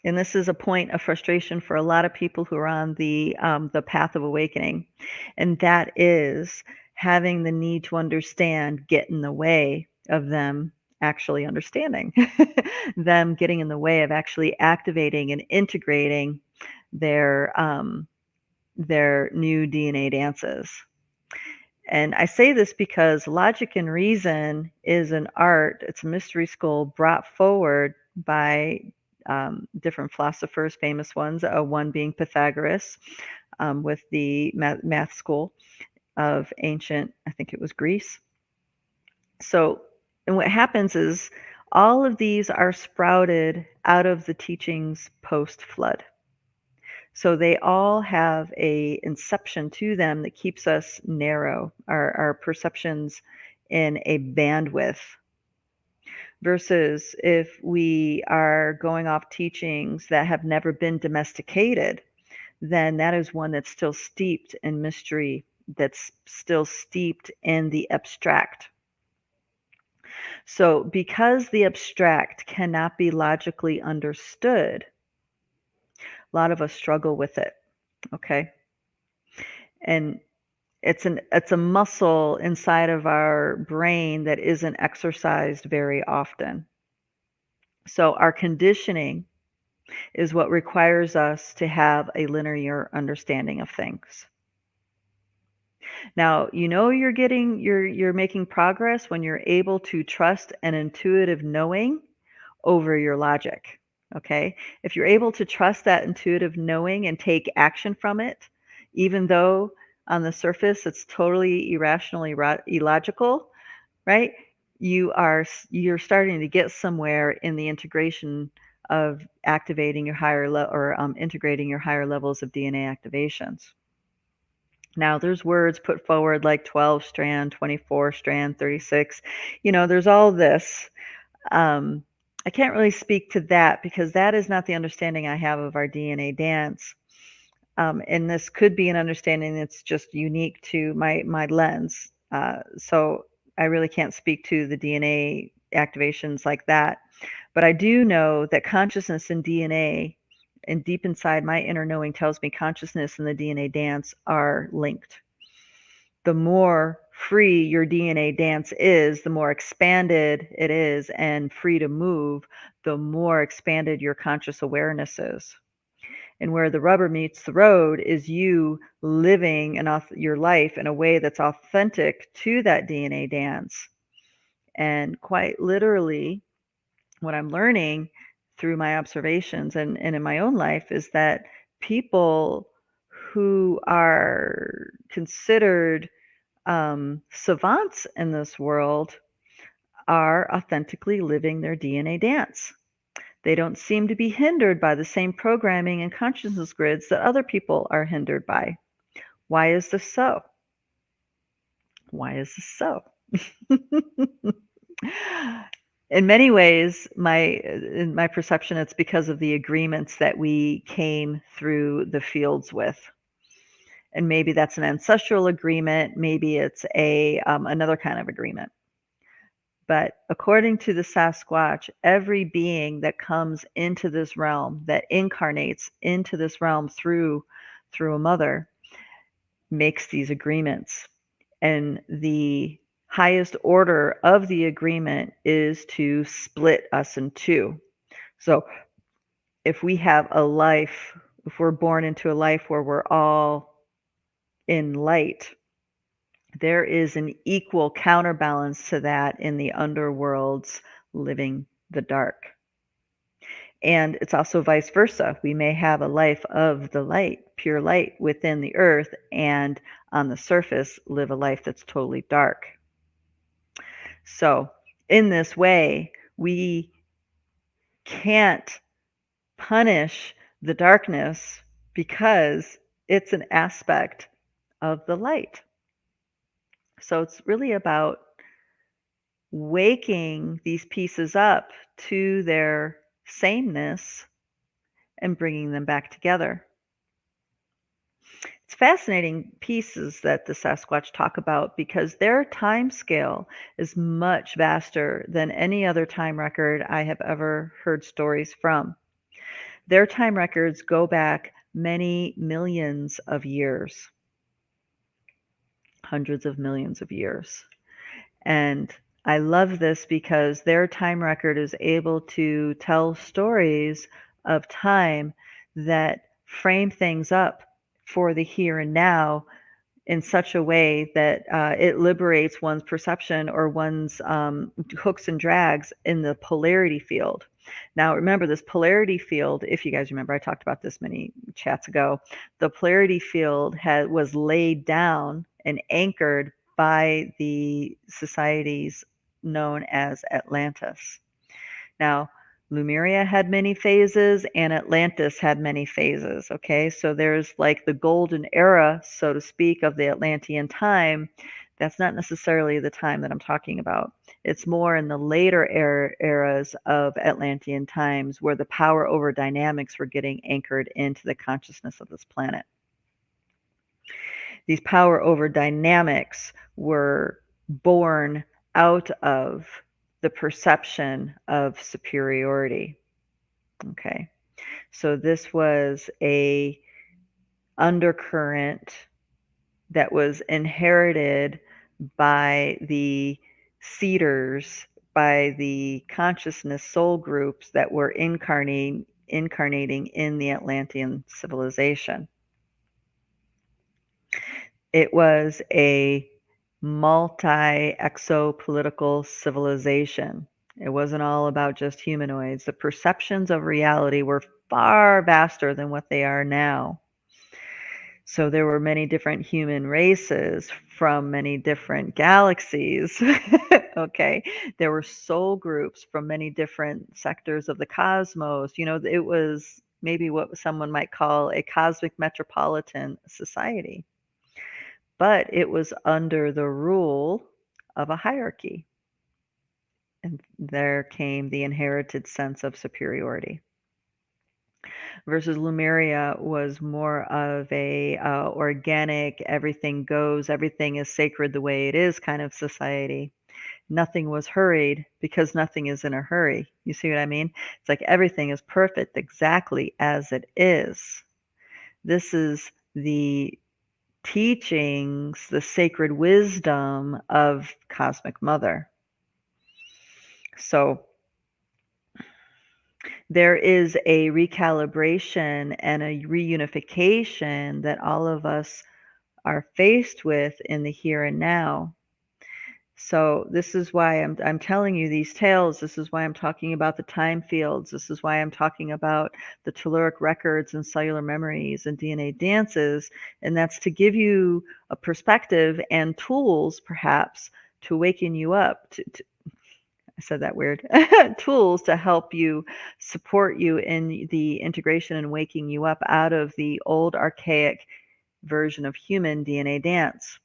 And this is a point of frustration for a lot of people who are on the path of awakening, and that is having the need to understand get in the way of them actually understanding, them getting in the way of actually activating and integrating their new DNA dances. And I say this because logic and reason is an art, it's a mystery school brought forward by different philosophers, famous ones, one being Pythagoras with the math school of ancient, I think it was Greece. So, and what happens is all of these are sprouted out of the teachings post flood. So they all have a inception to them that keeps us narrow, our perceptions in a bandwidth. Versus if we are going off teachings that have never been domesticated, then that is one that's still steeped in mystery, that's still steeped in the abstract. So because the abstract cannot be logically understood, a lot of us struggle with it, okay? And it's a muscle inside of our brain that isn't exercised very often. So our conditioning is what requires us to have a linear understanding of things. Now, you know you're making progress when you're able to trust an intuitive knowing over your logic. Okay? If you're able to trust that intuitive knowing and take action from it, even though on the surface it's totally irrationally illogical, right? You're starting to get somewhere in the integration of activating your integrating your higher levels of DNA activations. Now, there's words put forward like 12 strand, 24 strand, 36. There's all this. Um, I can't really speak to that because that is not the understanding I have of our DNA dance. And this could be an understanding that's just unique to my lens. So I really can't speak to the DNA activations like that. But I do know that consciousness and DNA, and deep inside my inner knowing tells me consciousness and the DNA dance are linked. The more free your DNA dance is, the more expanded it is and free to move, the more expanded your conscious awareness is. And where the rubber meets the road is you living your life in a way that's authentic to that DNA dance. And quite literally, what I'm learning through my observations and in my own life is that people who are considered savants in this world are authentically living their DNA dance. They don't seem to be hindered by the same programming and consciousness grids that other people are hindered by. Why is this so? Why is this so? In many ways, in my perception, it's because of the agreements that we came through the fields with. And maybe that's an ancestral agreement, maybe it's another kind of agreement. But according to the Sasquatch, every being that comes into this realm, that incarnates into this realm through a mother, makes these agreements. And the highest order of the agreement is to split us in two. So if we're born into a life where we're all in light, there is an equal counterbalance to that in the underworlds living the dark. And it's also vice versa. We may have a life of the light, pure light within the earth, and on the surface live a life that's totally dark. So, in this way, we can't punish the darkness because it's an aspect of the light. So, it's really about waking these pieces up to their sameness and bringing them back together. It's fascinating pieces that the Sasquatch talk about because their time scale is much vaster than any other time record I have ever heard stories from. Their time records go back many millions of years, hundreds of millions of years. And I love this because their time record is able to tell stories of time that frame things up for the here and now in such a way that it liberates one's perception or one's hooks and drags in the polarity field. Now, remember this polarity field, if you guys remember, I talked about this many chats ago. The polarity field was laid down and anchored by the societies known as Atlantis. Now, Lemuria had many phases and Atlantis had many phases, okay? So there's like the golden era, so to speak, of the Atlantean time. That's not necessarily the time that I'm talking about. It's more in the later eras of Atlantean times where the power over dynamics were getting anchored into the consciousness of this planet. These power over dynamics were born out of the perception of superiority. Okay. So this was a undercurrent that was inherited by the seeders, by the consciousness soul groups that were incarnating in the Atlantean civilization. It was a multi-exopolitical civilization. It wasn't all about just humanoids. The perceptions of reality were far vaster than what they are now. So there were many different human races from many different galaxies. Okay. There were soul groups from many different sectors of the cosmos. You know, it was maybe what someone might call a cosmic metropolitan society, but it was under the rule of a hierarchy. And there came the inherited sense of superiority. Versus Lemuria was more of a organic, everything goes, everything is sacred the way it is kind of society. Nothing was hurried because nothing is in a hurry. You see what I mean? It's like everything is perfect exactly as it is. This is the teachings, the sacred wisdom of Cosmic Mother. So there is a recalibration and a reunification that all of us are faced with in the here and now. So this is why I'm telling you these tales. This is why I'm talking about the time fields. This is why I'm talking about the telluric records and cellular memories and DNA dances. And that's to give you a perspective and tools, perhaps, to waken you up. I said that weird. Tools to help you, support you in the integration and waking you up out of the old archaic version of human DNA dance.